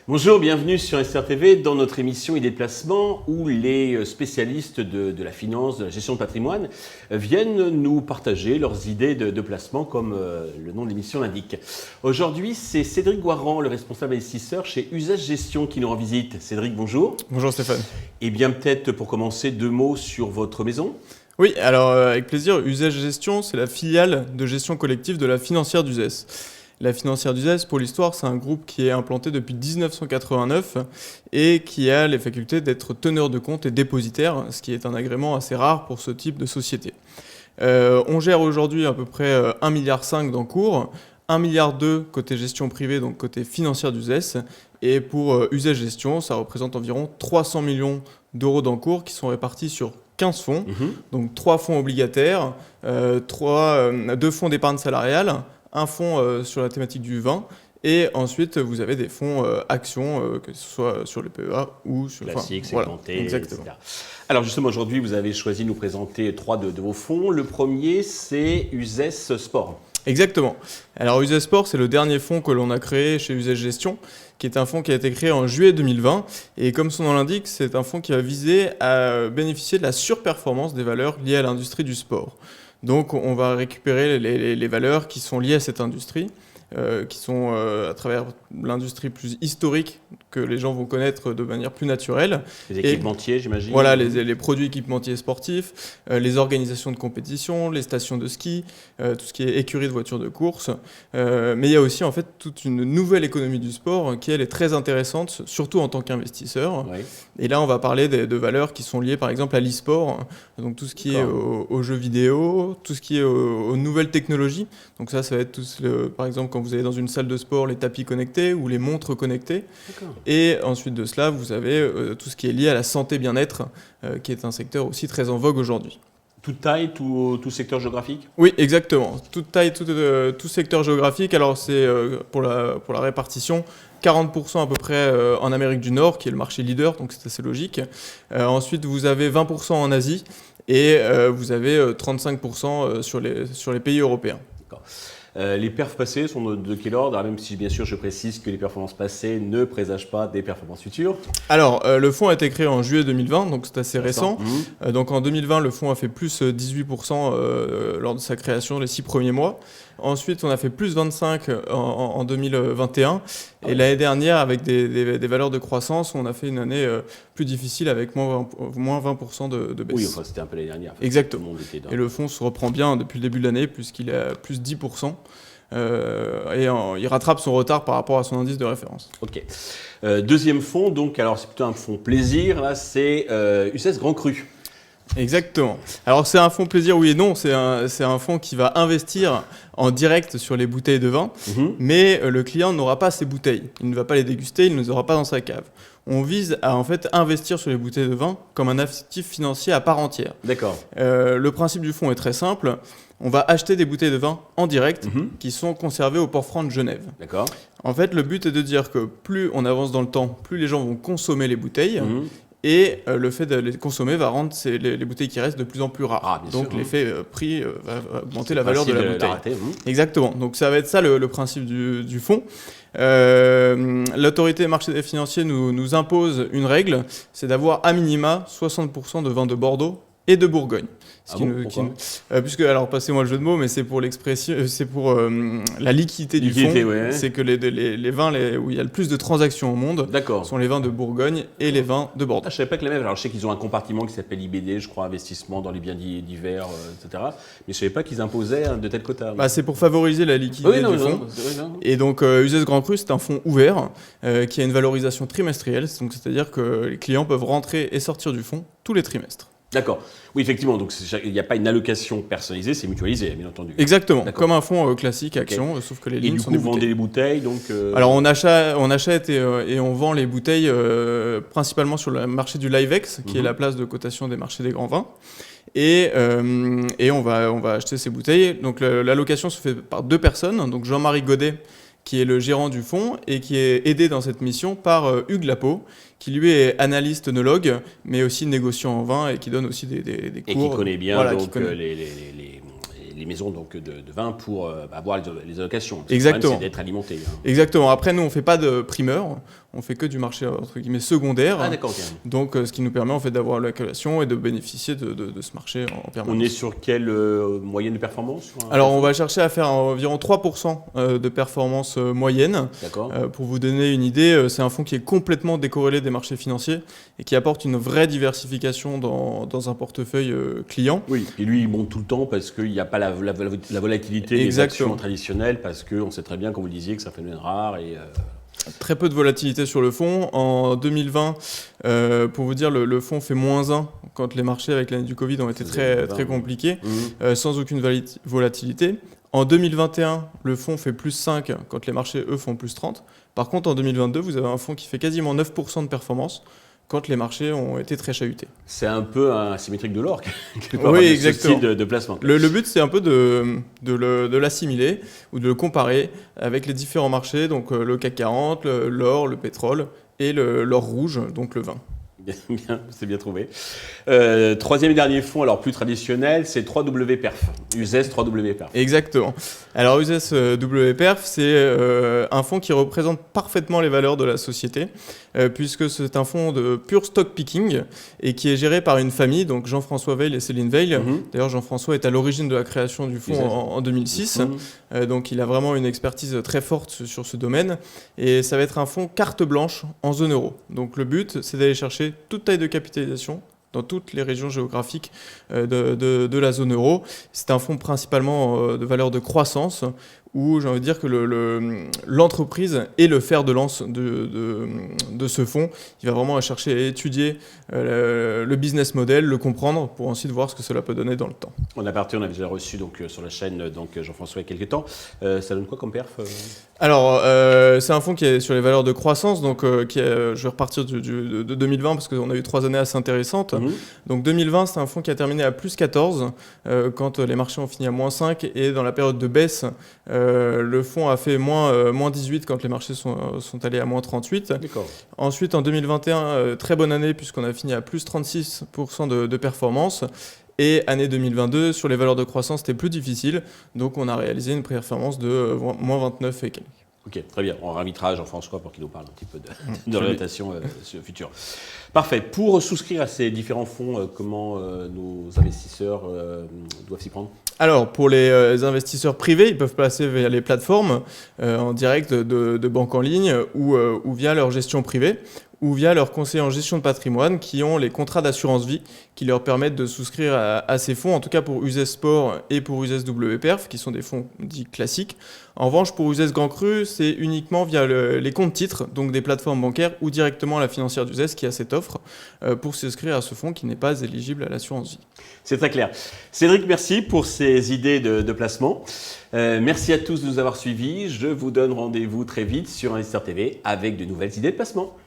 Bonjour, bienvenue sur SRTV dans notre émission Idées de placement où les spécialistes de la finance, de la gestion de patrimoine viennent nous partager leurs idées de placement comme le nom de l'émission l'indique. Aujourd'hui, c'est Cédric Guarand, le responsable investisseur chez Usage Gestion qui nous rend visite. Cédric, bonjour. Bonjour Stéphane. Et bien peut-être pour commencer, 2 mots sur votre maison. Oui, alors avec plaisir, Usage Gestion, c'est la filiale de gestion collective de la financière d'Uzès. La financière d'Uzès, pour l'histoire, c'est un groupe qui est implanté depuis 1989 et qui a les facultés d'être teneur de compte et dépositaire, ce qui est un agrément assez rare pour ce type de société. On gère aujourd'hui à peu près 1,5 milliard d'encours, 1,2 milliard côté gestion privée, donc côté financière d'Uzès, et pour Usage Gestion, ça représente environ 300 millions d'euros d'encours qui sont répartis sur 15 fonds, donc 3 fonds obligataires, 2 fonds d'épargne salariale, un fonds sur la thématique du vin, et ensuite vous avez des fonds actions, que ce soit sur le PEA ou sur... Classique, segmenté, voilà, exactement. etc. Alors justement, aujourd'hui, vous avez choisi de nous présenter 3 de vos fonds. Le premier, c'est Uzès Sport. Exactement. Alors Uzès Sport, c'est le dernier fonds que l'on a créé chez Usage Gestion, qui est un fonds qui a été créé en juillet 2020. Et comme son nom l'indique, c'est un fonds qui va viser à bénéficier de la surperformance des valeurs liées à l'industrie du sport. Donc on va récupérer les valeurs qui sont liées à cette industrie, qui sont à travers l'industrie plus historique que les gens vont connaître de manière plus naturelle. Les équipementiers, j'imagine. Voilà, les produits équipementiers sportifs, les organisations de compétition, les stations de ski, tout ce qui est écurie de voitures de course. Mais il y a aussi en fait toute une nouvelle économie du sport qui elle est très intéressante, surtout en tant qu'investisseur. Oui. Et là on va parler de valeurs qui sont liées par exemple à l'e-sport, donc tout ce qui est aux jeux vidéo, tout ce qui est aux nouvelles technologies. Donc ça va être par exemple quand vous allez dans une salle de sport, les tapis connectés ou les montres connectées. Et ensuite de cela, vous avez tout ce qui est lié à la santé bien-être, qui est un secteur aussi très en vogue aujourd'hui. Toute taille, tout secteur géographique ? Oui, exactement. Toute taille, tout secteur géographique. Alors c'est pour la répartition, 40% à peu près en Amérique du Nord, qui est le marché leader, donc c'est assez logique. Ensuite, vous avez 20% en Asie et vous avez 35% sur les pays européens. D'accord. Les perfs passés sont de quel ordre ? Même si bien sûr je précise que les performances passées ne présagent pas des performances futures. Alors le fonds a été créé en juillet 2020, donc c'est assez récent. Donc en 2020 le fonds a fait plus 18% lors de sa création les 6 premiers mois. Ensuite on a fait plus 25% en 2021 et l'année dernière avec des valeurs de croissance on a fait une année plus difficile avec moins 20% de baisse. Oui, enfin c'était un peu l'année dernière. Exactement. Et le fonds se reprend bien depuis le début de l'année puisqu'il est à plus 10%. Il rattrape son retard par rapport à son indice de référence. Ok. Deuxième fonds, donc alors c'est plutôt un fonds plaisir, là c'est Uzès Grand Cru. Exactement. Alors c'est un fonds plaisir, oui et non. C'est un fonds qui va investir en direct sur les bouteilles de vin, mais le client n'aura pas ces bouteilles. Il ne va pas les déguster, il ne les aura pas dans sa cave. On vise à en fait investir sur les bouteilles de vin comme un actif financier à part entière. D'accord. Le principe du fonds est très simple. On va acheter des bouteilles de vin en direct qui sont conservées au port franc de Genève. D'accord. En fait, le but est de dire que plus on avance dans le temps, plus les gens vont consommer les bouteilles. Et le fait de les consommer va rendre les bouteilles qui restent de plus en plus rares. Donc l'effet prix va augmenter la valeur de la bouteille. Exactement. Donc ça va être ça le principe du fonds. L'autorité des marchés financiers nous impose une règle, c'est d'avoir à minima 60% de vin de Bordeaux et de Bourgogne. Puisque, alors passez-moi le jeu de mots, mais c'est pour l'expression, c'est pour la liquidité du fonds. Ouais. C'est que les vins où il y a le plus de transactions au monde sont les vins de Bourgogne et les vins de Bordeaux. Je ne savais pas que les mêmes. Alors je sais qu'ils ont un compartiment qui s'appelle IBD, je crois, investissement dans les biens divers, etc. Mais je ne savais pas qu'ils imposaient de tels quotas. C'est pour favoriser la liquidité du fonds. Et donc Uzès Grand Cru, c'est un fonds ouvert qui a une valorisation trimestrielle, donc c'est-à-dire que les clients peuvent rentrer et sortir du fonds tous les trimestres. D'accord. Oui, effectivement. Donc, il n'y a pas une allocation personnalisée, c'est mutualisé, bien entendu. Exactement. Comme un fonds classique, action, sauf que les lignes sont des bouteilles. Et du coup, vous vendez les bouteilles, donc... Alors, on achète et on vend les bouteilles principalement sur le marché du Livex, qui est la place de cotation des marchés des grands vins. Et on va acheter ces bouteilles. Donc, l'allocation se fait par 2 personnes. Donc, Jean-Marie Godet, qui est le gérant du fonds et qui est aidé dans cette mission par Hugues Lapeau, qui lui est analyste œnologue, mais aussi négociant en vin et qui donne aussi des cours. Et qui connaît bien Voilà, donc, qui connaît. les maisons donc, de vin pour avoir les allocations. Parce que Exactement. le problème, c'est d'être alimenté. Hein. Exactement. Après, nous, on ne fait pas de primeur, on fait que du marché entre guillemets secondaire. Ah d'accord, ok. Donc, ce qui nous permet en fait d'avoir l'allocation et de bénéficier de ce marché en permanence. On est sur quelle moyenne de performance sur un Alors, on fonds? va chercher à faire environ 3% de performance moyenne. D'accord. Pour vous donner une idée, c'est un fonds qui est complètement décorrélé des marchés financiers et qui apporte une vraie diversification dans un portefeuille client. Oui, et lui, il monte tout le temps parce qu'il n'y a pas la volatilité des Exactement. actions traditionnelles, parce qu'on sait très bien, comme vous le disiez, que c'est un phénomène rare. Et, Très peu de volatilité sur le fonds. En 2020, pour vous dire, le fonds fait -1 quand les marchés avec l'année du Covid ont été très, très compliqués, sans aucune volatilité. En 2021, le fonds fait +5 quand les marchés, eux, font +30. Par contre, en 2022, vous avez un fonds qui fait quasiment 9% de performance quand les marchés ont été très chahutés. C'est un peu un symétrique de l'or, Oui, exactement. Ce style de placement. Le but, c'est un peu de l'assimiler ou de le comparer avec les différents marchés, donc le CAC 40, l'or, le pétrole et l'or rouge, donc le vin. Bien, c'est bien trouvé. Troisième et dernier fonds, alors plus traditionnel, c'est 3W Perf. USES 3W Perf. Exactement. Alors USES WPerf, c'est un fonds qui représente parfaitement les valeurs de la société, puisque c'est un fonds de pur stock picking et qui est géré par une famille, donc Jean-François Veil et Céline Veil. D'ailleurs, Jean-François est à l'origine de la création du fonds en 2006, donc il a vraiment une expertise très forte sur ce domaine. Et ça va être un fonds carte blanche en zone euro. Donc le but, c'est d'aller chercher toute taille de capitalisation dans toutes les régions géographiques de la zone euro. C'est un fonds principalement de valeur de croissance, où j'ai envie de dire que l'entreprise est le fer de lance de ce fonds. Il va vraiment chercher à étudier le business model, le comprendre, pour ensuite voir ce que cela peut donner dans le temps. On avait déjà reçu sur la chaîne Jean-François il y a quelques temps. Ça donne quoi comme perf Alors, c'est un fonds qui est sur les valeurs de croissance, donc je vais repartir de 2020 parce qu'on a eu 3 années assez intéressantes. Donc 2020, c'est un fonds qui a terminé à +14 quand les marchés ont fini à -5, et dans la période de baisse, le fonds a fait -18 quand les marchés sont allés à -38. D'accord. Ensuite, en 2021, très bonne année puisqu'on a fini à +36% de performance. Et année 2022, sur les valeurs de croissance, c'était plus difficile. Donc, on a réalisé une performance de -29 et quelques. Ok, très bien. On réinvitera Jean-François pour qu'il nous parle un petit peu d'orientation future. Parfait. Pour souscrire à ces différents fonds, comment nos investisseurs doivent s'y prendre ? Alors, pour les investisseurs privés, ils peuvent passer via les plateformes en direct de banques en ligne ou via leur gestion privée, ou via leurs conseillers en gestion de patrimoine qui ont les contrats d'assurance vie qui leur permettent de souscrire à ces fonds, en tout cas pour USES Sport et pour USES WPerf, qui sont des fonds dits classiques. En revanche, pour USES Grand Cru, c'est uniquement via les comptes titres, donc des plateformes bancaires, ou directement à la financière d'USES qui a cette offre pour souscrire à ce fonds qui n'est pas éligible à l'assurance vie. C'est très clair. Cédric, merci pour ces idées de placement. Merci à tous de nous avoir suivis. Je vous donne rendez-vous très vite sur Investisseur TV avec de nouvelles idées de placement.